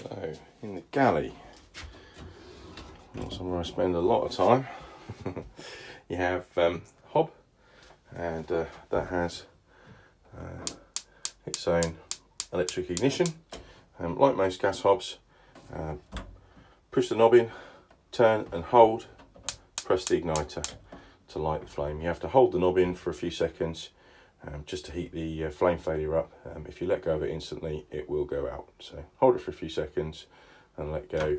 So, in the galley, not somewhere I spend a lot of time, you have hob, and that has its own electric ignition. Like most gas hobs, push the knob in, turn and hold, press the igniter to light the flame. You have to hold the knob in for a few seconds just to heat the flame failure up. If you let go of it instantly, it will go out. So hold it for a few seconds and let go,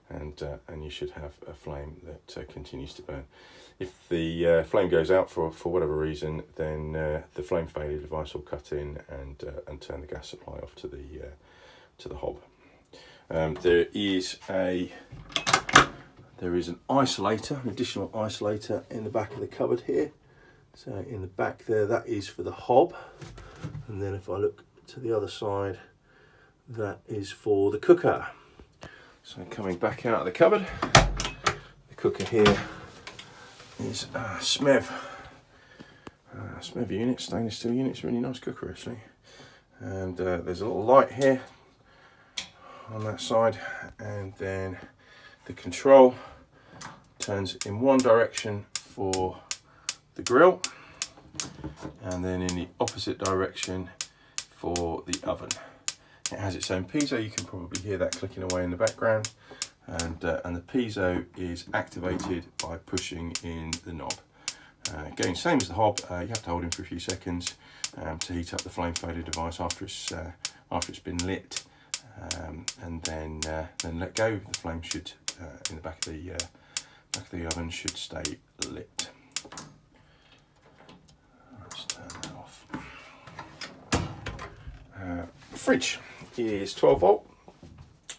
and you should have a flame that continues to burn. If the flame goes out for whatever reason, then the flame failure device will cut in and turn the gas supply off to the hob. There is an isolator, an additional isolator in the back of the cupboard here. So in the back there, that is for the hob, and then if I look to the other side, that is for the cooker. So coming back out of the cupboard, the cooker here is a SMEV unit, stainless steel unit. It's a really nice cooker actually, and there's a little light here on that side, and then the control turns in one direction for the grill, and then in the opposite direction for the oven. It has its own piezo. You can probably hear that clicking away in the background, and the piezo is activated by pushing in the knob. Again, same as the hob, you have to hold in for a few seconds to heat up the flame failure device after it's been lit, and then let go. The flame should in the back of the oven should stay lit. Let's turn that off. Fridge is 12 volt,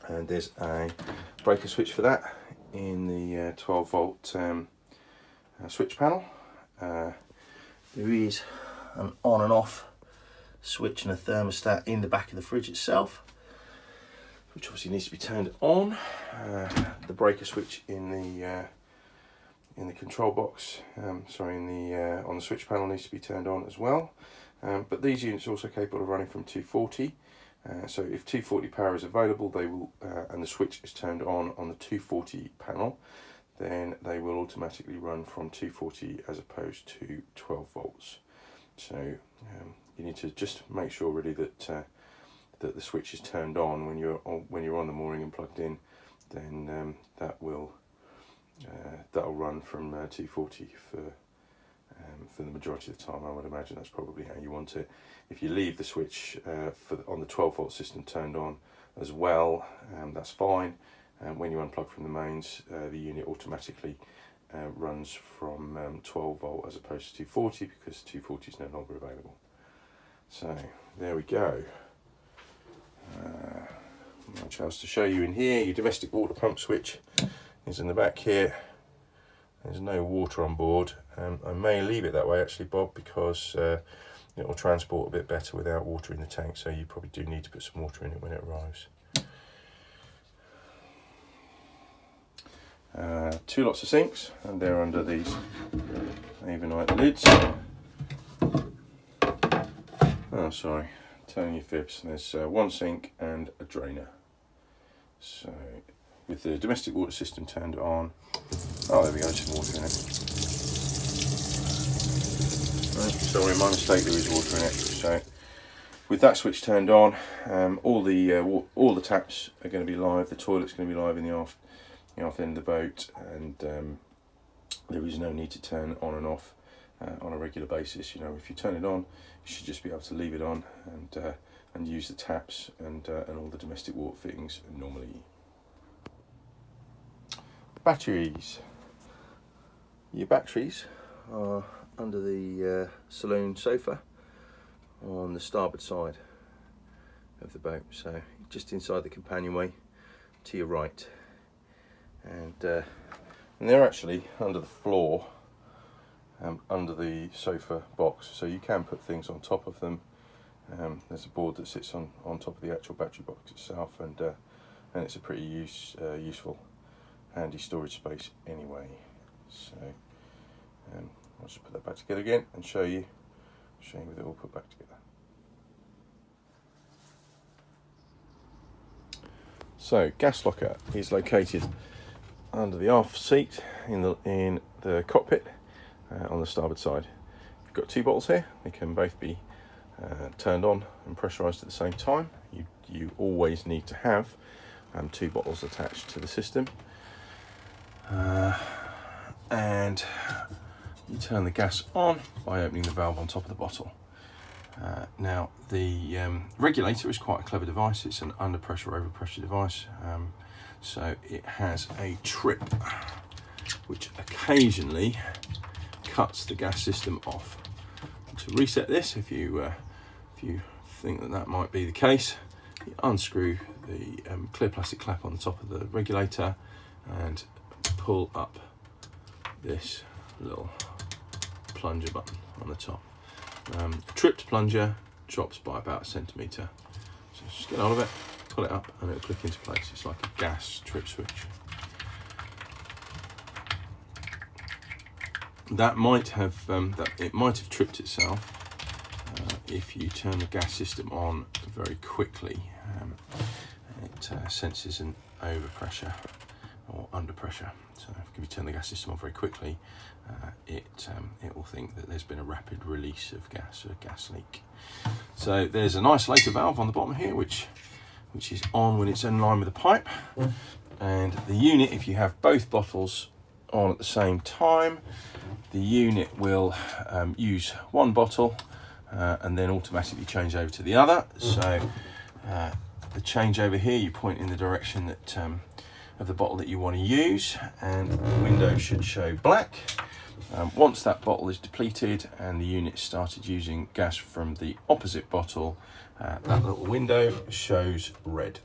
and there's a breaker switch for that in the 12 volt switch panel. There is an on and off switch and a thermostat in the back of the fridge itself, which obviously needs to be turned on. The breaker switch in the control box, on the switch panel needs to be turned on as well. But these units are also capable of running from 240. So if 240 power is available, they will, and the switch is turned on the 240 panel, then they will automatically run from 240 as opposed to 12 volts. So you need to just make sure really that the switch is turned on when you're on the mooring and plugged in. Then that'll run from 240 for the majority of the time. I would imagine that's probably how you want it. If you leave the switch on the 12 volt system turned on as well, that's fine. When you unplug from the mains, the unit automatically runs from 12 volt as opposed to 240, because 240 is no longer available. So there we go. Much else to show you in here. Your domestic water pump switch is in the back here. There's no water on board. I may leave it that way actually, Bob, because it will transport a bit better without water in the tank, so you probably do need to put some water in it when it arrives. Two lots of sinks, and they're under these Avonite lids. Oh, sorry, telling you fibs. There's one sink and a drainer. So with the domestic water system turned on, oh, there we go, some water in it. Right, sorry, my mistake, there is water in it. So with that switch turned on, all the taps are going to be live. The toilet's going to be live in the aft end of the boat, and there is no need to turn on and off on a regular basis. You know, if you turn it on, you should just be able to leave it on and use the taps and all the domestic water fittings normally. Batteries. Your batteries are under the saloon sofa on the starboard side of the boat, so just inside the companionway to your right, and they're actually under the floor, under the sofa box, so you can put things on top of them. There's a board that sits on top of the actual battery box itself, and it's a pretty useful, handy storage space anyway. So I'll just put that back together again and show you with it all put back together. So gas locker is located under the aft seat in the cockpit on the starboard side. You've got 2 bottles here. They can both be turned on and pressurised at the same time. You always need to have 2 bottles attached to the system. And you turn the gas on by opening the valve on top of the bottle. Now the regulator is quite a clever device. It's an under pressure, over pressure device. So it has a trip which occasionally cuts the gas system off. To reset this, if you think that might be the case, you unscrew the clear plastic clap on the top of the regulator and pull up this little plunger button on the top. Tripped plunger drops by about 1 centimetre. So just get hold of it, pull it up, and it'll click into place. It's like a gas trip switch. That might have tripped itself if you turn the gas system on very quickly. It senses an overpressure or under pressure. So if you turn the gas system on very quickly, it will think that there's been a rapid release of gas, or a gas leak. So there's an isolator valve on the bottom here, which is on when it's in line with the pipe. And the unit, if you have both bottles on at the same time, the unit will use one bottle and then automatically change over to the other. So the changeover here, you point in the direction that of the bottle that you want to use, and the window should show black. Once that bottle is depleted and the unit started using gas from the opposite bottle, that little window shows red.